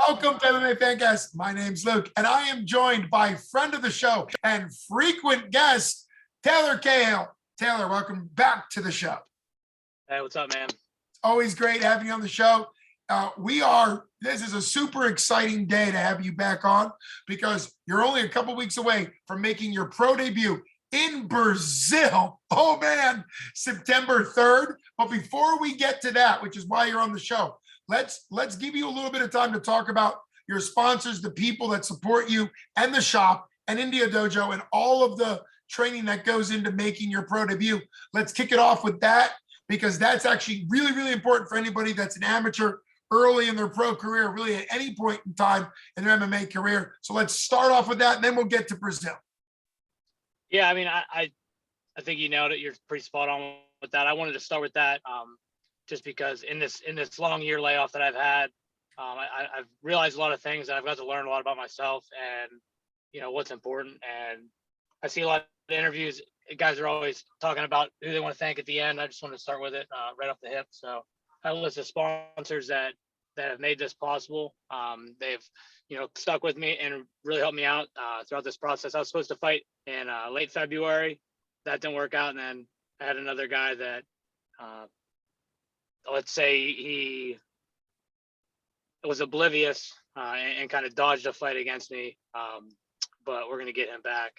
Welcome to MMA Fancast. My name's Luke, and I am joined by friend of the show and frequent guest, Taylor Cahill. Taylor, welcome back to the show. Hey, what's up, man? Always great having you on the show. This is a super exciting day to have you back on because you're only a couple weeks away from making your pro debut in Brazil. Oh man, September 3rd. But before we get to that, which is why you're on the show, let's give you a little bit of time to talk about your sponsors, the people that support you, and the shop, and India Dojo, and all of the training that goes into making your pro debut. Let's kick it off with that because that's actually really, really important for anybody that's an amateur early in their pro career, really at any point in time in their MMA career. So let's start off with that, and then we'll get to Brazil. Yeah, I mean, I think you nailed it. You're pretty spot on with that. I wanted to start with that just because in this long year layoff that I've had, I've realized a lot of things, and I've got to learn a lot about myself and, you know, what's important. And I see a lot of interviews. Guys are always talking about who they want to thank at the end. I just want to start with it right off the hip. So I have a list of sponsors that have made this possible. They've, you know, stuck with me and really helped me out throughout this process. I was supposed to fight in late February. That didn't work out. And then I had another guy that, let's say he was oblivious and kind of dodged a fight against me. But we're going to get him back.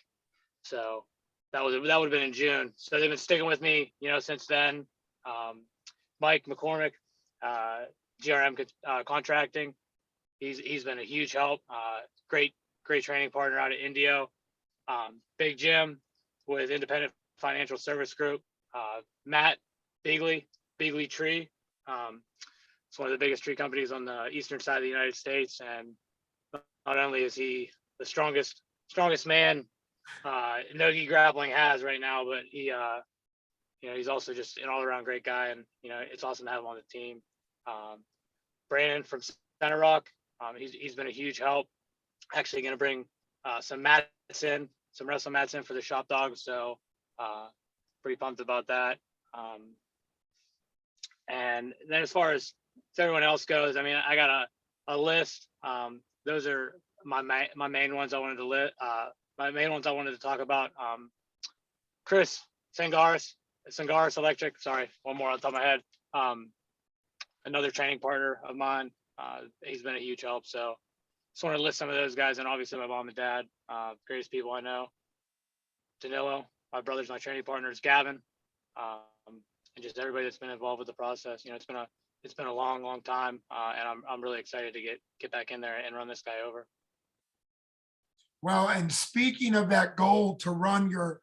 So that would have been in June. So they've been sticking with me, you know, since then. Mike McCormick, GRM Contracting. He's been a huge help. Great training partner out of Indio. Big Jim with Independent Financial Service Group. Matt Bigley Tree. It's one of the biggest tree companies on the eastern side of the United States. And not only is he the strongest man no-gi grappling has right now, but he you know, he's also just an all-around great guy, and you know, it's awesome to have him on the team. Brandon from Center Rock, he's been a huge help. Actually going to bring some wrestling mats in for the shop dogs, so pretty pumped about that. And then as far as everyone else goes, I mean, I got a list. Those are my main ones I wanted to my main ones I wanted to talk about. Chris Sangaris Electric. Sorry, one more on the top of my head. Another training partner of mine. He's been a huge help. So just want to list some of those guys, and obviously my mom and dad, greatest people I know. Danilo, my brother's my training partners. Gavin, and just everybody that's been involved with the process. You know, it's been a long time, and I'm really excited to get back in there and run this guy over. Well, and speaking of that goal to run your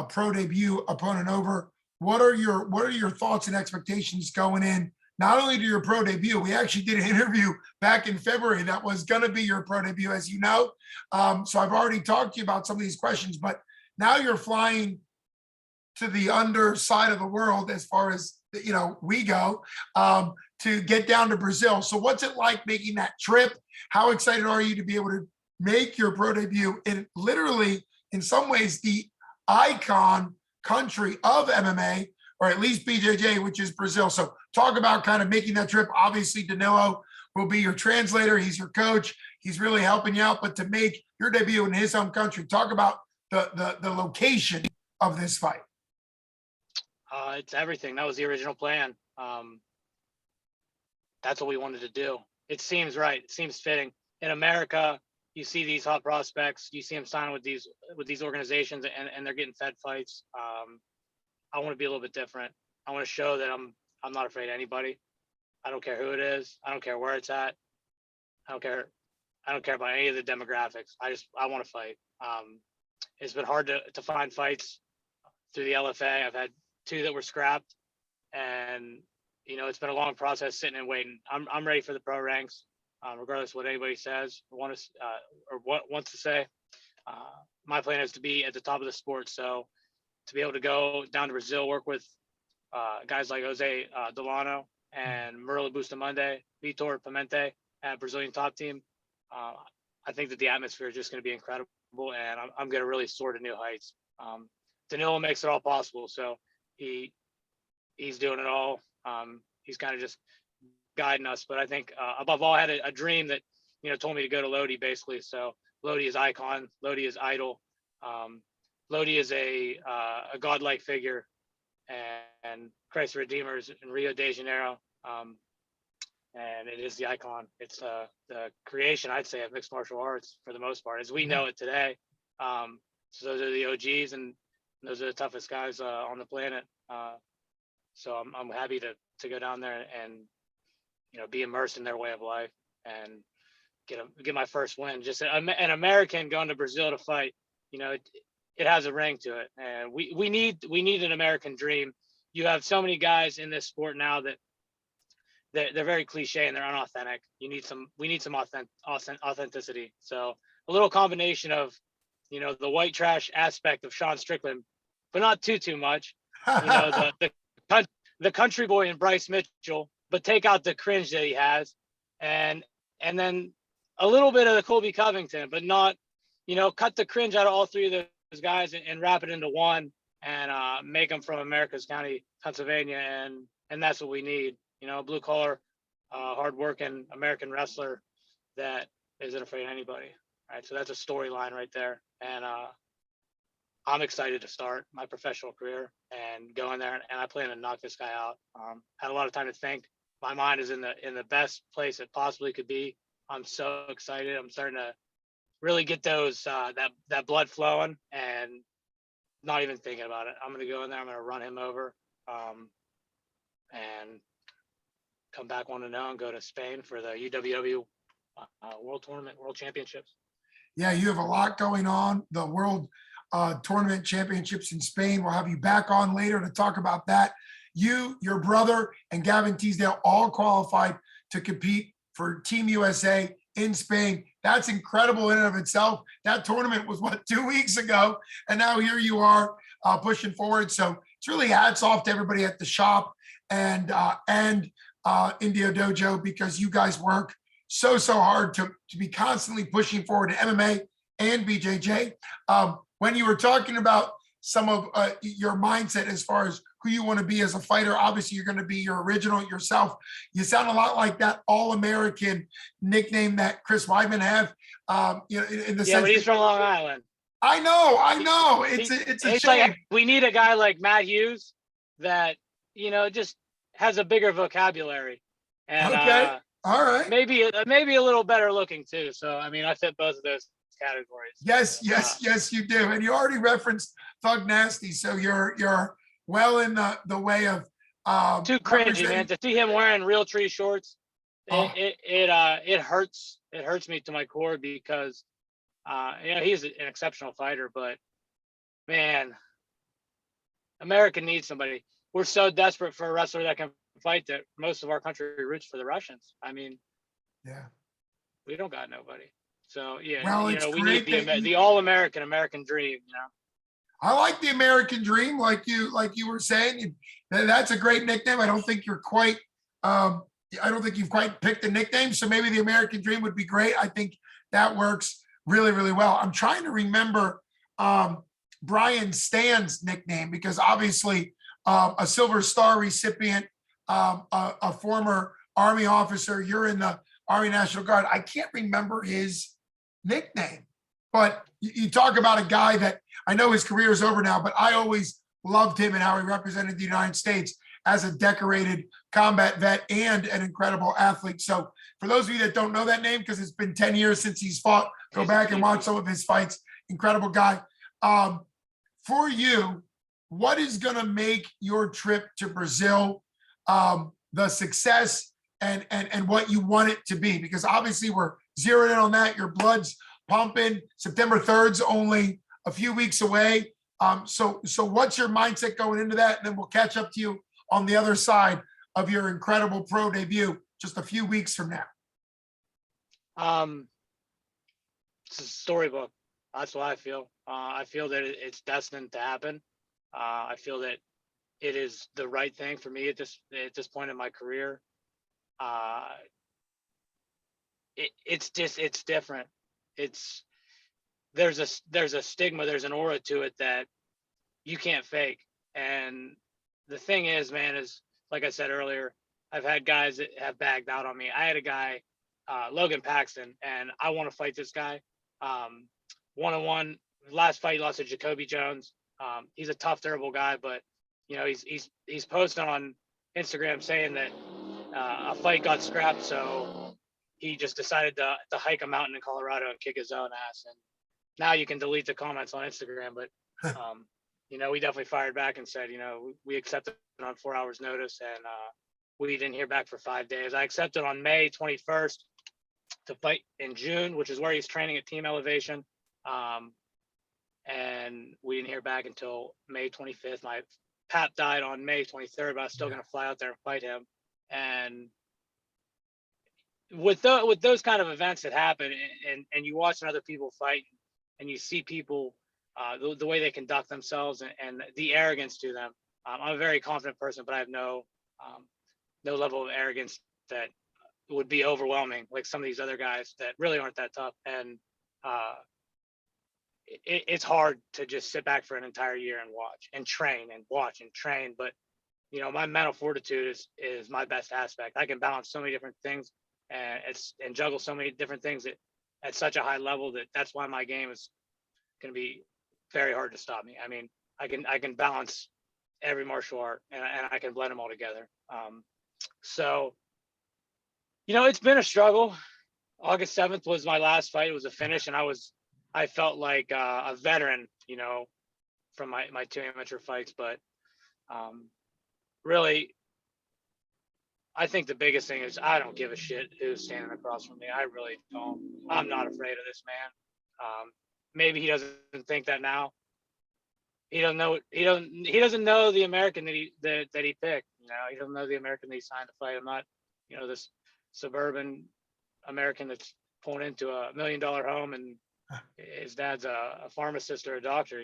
pro debut opponent over, what are your thoughts and expectations going in, not only to your pro debut? We actually did an interview back in February that was going to be your pro debut, as you know. So I've already talked to you about some of these questions, but now you're flying to the underside of the world as far as, you know, we go, to get down to Brazil. So what's it like making that trip? How excited are you to be able to make your pro debut in literally, in some ways, the icon country of MMA, or at least BJJ, which is Brazil? So talk about kind of making that trip. Obviously, Danilo will be your translator. He's your coach. He's really helping you out. But to make your debut in his home country, talk about the location of this fight. It's everything. That was the original plan. That's what we wanted to do. It seems right. It seems fitting. In America, you see these hot prospects. You see them sign with these organizations, and they're getting fed fights. I want to be a little bit different. I want to show that I'm not afraid of anybody. I don't care who it is. I don't care where it's at. I don't care about any of the demographics. I want to fight. It's been hard to find fights through the LFA. I've had 2 that were scrapped, and you know, it's been a long process sitting and waiting. I'm ready for the pro ranks, regardless of what anybody says or wants to say. My plan is to be at the top of the sport. So to be able to go down to Brazil, work with guys like Jose Delano and Murilo Bustamante, Vitor Pimente at Brazilian Top Team, I think that the atmosphere is just going to be incredible, and I'm going to really soar to new heights. Danilo makes it all possible, so he's doing it all. He's kind of just guiding us, but I think above all, I had a dream that told me to go to Lodi basically. So Lodi is icon. Lodi is idol. Lodi is a godlike figure, and Christ the Redeemer is in Rio de Janeiro. And it is the icon. It's the creation, I'd say, of mixed martial arts for the most part, as we know it today. So those are the OGs, and those are the toughest guys on the planet. So I'm happy to go down there and be immersed in their way of life and get my first win. Just an American going to Brazil to fight. It has a ring to it, and we need an American dream. You have so many guys in this sport now that they're very cliche and they're unauthentic. We need some authenticity. So a little combination of the white trash aspect of Sean Strickland, but not too much. The country boy in Bryce Mitchell, but take out the cringe that he has, and then a little bit of the Colby Covington, but not, cut the cringe out of all three of those guys and wrap it into one and make them from America's County, Pennsylvania, and that's what we need. Blue collar, hardworking American wrestler that isn't afraid of anybody. Right, so that's a storyline right there, and I'm excited to start my professional career and go in there, and I plan to knock this guy out. Had a lot of time to think. My mind is in the best place it possibly could be. I'm so excited. I'm starting to really get those that blood flowing and not even thinking about it. I'm going to go in there. I'm going to run him over, and come back 1-0 and go to Spain for the UWW World Tournament, World Championships. Yeah, you have a lot going on. The World Tournament Championships in Spain. We'll have you back on later to talk about that. You, your brother, and Gavin Teasdale all qualified to compete for Team USA in Spain. That's incredible in and of itself. That tournament was 2 weeks ago, and now here you are pushing forward. So it's really hats off to everybody at the shop and Indio Dojo, because you guys work so hard to be constantly pushing forward to MMA and BJJ. When you were talking about some of your mindset as far as who you want to be as a fighter, obviously you're going to be your original yourself. You sound a lot like that All-American nickname that Chris Weidman have. In the sense but he's from Long Island. I know. It's a shame. Like, we need a guy like Matt Hughes that just has a bigger vocabulary, and okay, all right, maybe a little better looking too. So I fit both of those categories. Yes, you do. And you already referenced Thug Nasty, so you're well in the way of too cringy, man. To see him wearing real tree shorts, it hurts me to my core, because he's an exceptional fighter, but man, America needs somebody. We're so desperate for a wrestler that can fight that most of our country roots for the Russians. Yeah, we don't got nobody. So yeah, well, we need the all-American dream. I like the American dream, like you were saying. That's a great nickname. I don't think you're quite. I don't think you've quite picked a nickname. So maybe the American dream would be great. I think that works really well. I'm trying to remember Brian Stan's nickname, because obviously a Silver Star recipient, a former Army officer. You're in the Army National Guard. I can't remember his nickname, but you talk about a guy that I know his career is over now, but I always loved him and how he represented the United States as a decorated combat vet and an incredible athlete. So for those of you that don't know that name, because it's been 10 years since he's fought, go back and watch some of his fights. Incredible guy. For you, what is going to make your trip to Brazil the success and what you want it to be? Because obviously we're zeroed in on that. Your blood's pumping. September 3rd's only a few weeks away. So what's your mindset going into that? And then we'll catch up to you on the other side of your incredible pro debut just a few weeks from now. It's a storybook. That's what I feel. I feel that it's destined to happen. I feel that it is the right thing for me at this point in my career. It's different. There's a stigma, there's an aura to it that you can't fake. And the thing is, man, is like I said earlier, I've had guys that have bagged out on me. I had a guy Logan Paxton, and I want to fight this guy. One-on-one, last fight, he lost to Jacoby Jones. He's a tough, durable guy, but he's posting on Instagram saying that a fight got scrapped, so he just decided to hike a mountain in Colorado and kick his own ass. And now you can delete the comments on Instagram, but we definitely fired back and said, we accepted on 4 hours notice, and we didn't hear back for 5 days. I accepted on May 21st to fight in June, which is where he's training at Team Elevation. And we didn't hear back until May 25th. My pap died on May 23rd, but I was still going to fly out there and fight him. And with those kind of events that happen, and you watch other people fight, and you see people, the way they conduct themselves and the arrogance to them. I'm a very confident person, but I have no level of arrogance that would be overwhelming, like some of these other guys that really aren't that tough. And it's hard to just sit back for an entire year and watch and train and watch and train. But my mental fortitude is my best aspect. I can balance so many different things and juggle so many different things at such a high level that's why my game is going to be very hard to stop me. I mean, I can balance every martial art, and I can blend them all together. So it's been a struggle. August 7th was my last fight. It was a finish, and I felt like a veteran, from my 2 amateur fights. But really, I think the biggest thing is I don't give a shit who's standing across from me. I really don't. I'm not afraid of this man. Maybe he doesn't think that now. He doesn't know. He doesn't know the American that he picked. He doesn't know the American that he signed to fight. I'm not, this suburban American that's pulling into $1 million home and his dad's a pharmacist or a doctor.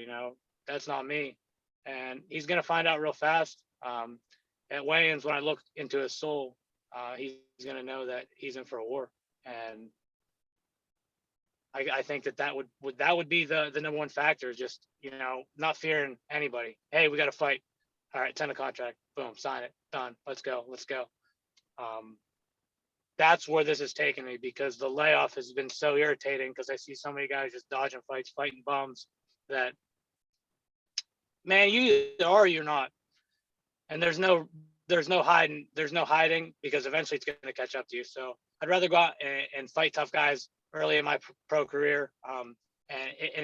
That's not me. And he's gonna find out real fast. At weigh-ins, when I look into his soul, he's gonna know that he's in for a war. And I think that would be the number one factor, just not fearing anybody. Hey, we got to fight. All right, send a contract. Boom, sign it. Done. Let's go. That's where this has taken me, because the layoff has been so irritating, because I see so many guys just dodging fights, fighting bums, that, man, you either are or you're not. And there's no hiding, because eventually it's going to catch up to you. So I'd rather go out and fight tough guys early in my pro career. And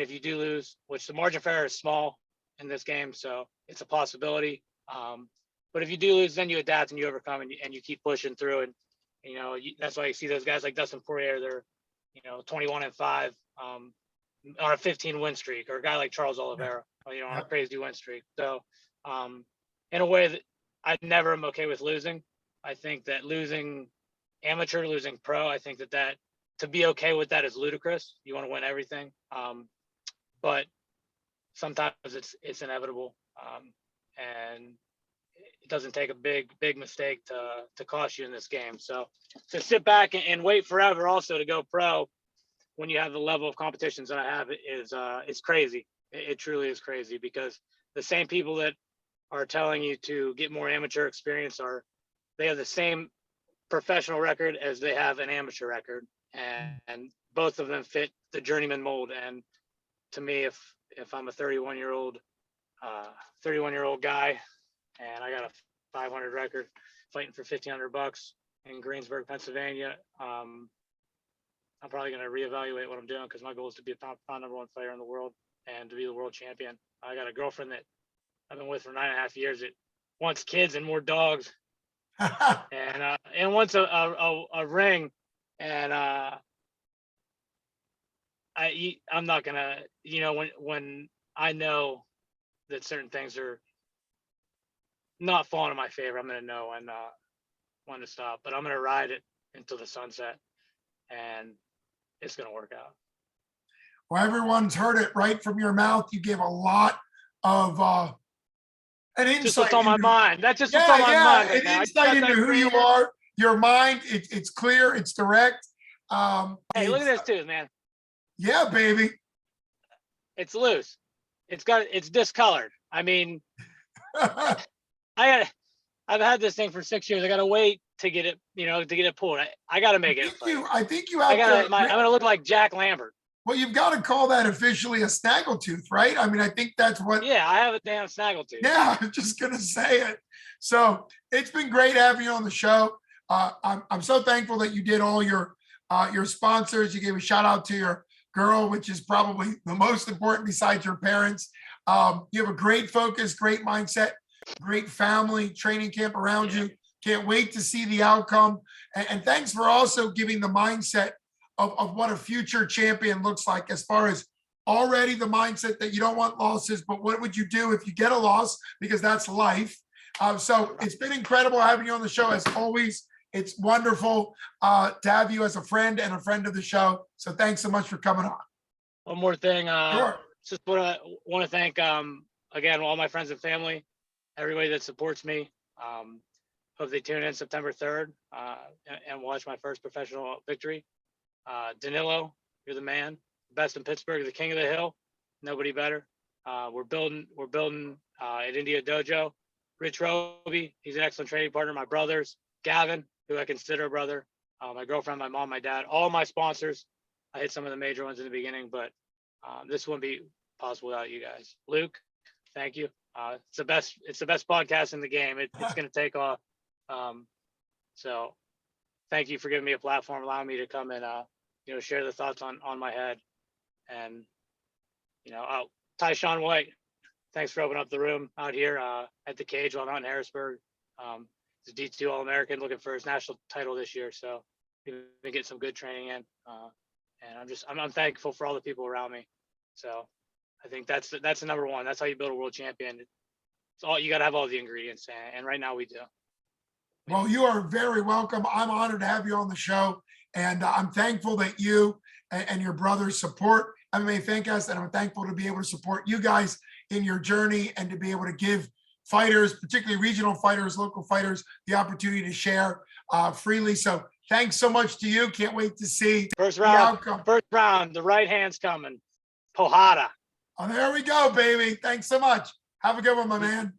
if you do lose, which the margin for error is small in this game, so it's a possibility. But if you do lose, then you adapt and you overcome, and you keep pushing through. And that's why you see those guys like Dustin Poirier. They're 21-5 on a 15 win streak, or a guy like Charles Oliveira, on a crazy win streak. So in a way that I never am okay with losing. I think that losing amateur, losing pro, I think that to be okay with that is ludicrous. You want to win everything. But sometimes it's inevitable. And it doesn't take a big mistake to cost you in this game. So to sit back and wait forever also to go pro when you have the level of competitions that I have is crazy. It truly is crazy, because the same people that are telling you to get more amateur experience they have the same professional record as they have an amateur record, and both of them fit the journeyman mold. And to me, if I'm a 31-year-old guy and I got a 500 record fighting for $1,500 in Greensburg, Pennsylvania, I'm probably going to reevaluate what I'm doing, because my goal is to be a pound number 1 fighter in the world and to be the world champion. I got a girlfriend that I've been with for 9.5 years that wants kids and more dogs, and wants a ring. And I'm not gonna, when I know that certain things are not falling in my favor, I'm gonna know when to stop. But I'm gonna ride it until the sunset, and it's gonna work out. Well, everyone's heard it right from your mouth. You gave a lot of an insight. Just what's on my mind. That's just what's Yeah, on my mind right an now. insight into who you are, your mind. It's clear, it's direct. Hey, look at this too, man. Yeah, baby. It's loose. It's discolored. I mean, I I've had this thing for 6 years. I got to wait to get it, to get it pulled. I got to make it. I think you have to. I'm going to look like Jack Lambert. Well, you've got to call that officially a snaggletooth, right? I mean, I think that's what. Yeah, I have a damn snaggletooth. Yeah, I'm just gonna say it. So it's been great having you on the show. I'm so thankful that you did all your sponsors. You gave a shout out to your girl, which is probably the most important besides your parents. You have a great focus, great mindset, great family training camp around you. Can't wait to see the outcome. And thanks for also giving the mindset of what a future champion looks like, as far as already the mindset that you don't want losses, but what would you do if you get a loss? Because that's life. So it's been incredible having you on the show as always. It's wonderful to have you as a friend and a friend of the show. So thanks so much for coming on. One more thing. Sure. Just want to thank, again, all my friends and family, everybody that supports me. Hope they tune in September 3rd and watch my first professional victory. Danilo, you're the man, best in Pittsburgh, the king of the hill, nobody better. We're building at India Dojo. Rich Roby, he's an excellent training partner. My brothers, Gavin, who I consider a brother, my girlfriend, my mom, my dad, all my sponsors. I hit some of the major ones in the beginning, but this wouldn't be possible without you guys. Luke, thank you. It's the best podcast in the game. It's going to take off. So thank you for giving me a platform, allowing me to come and share the thoughts on my head. And Tyshawn White, thanks for opening up the room out here at the cage while I'm out in Harrisburg. He's a D2 All-American, looking for his national title this year. So we've been getting some good training in, and I'm thankful for all the people around me. So I think that's the number one. That's how you build a world champion. It's all, you got to have all the ingredients, and right now we do. Well, you are very welcome. I'm honored to have you on the show, and I'm thankful that you and your brothers support MMA Fancast, and I'm thankful to be able to support you guys in your journey and to be able to give fighters, particularly regional fighters, local fighters, the opportunity to share freely. So thanks so much to you. Can't wait to see First the round. outcome. First round. The right hand's coming. Pohada. Oh, there we go, baby. Thanks so much. Have a good one, my man.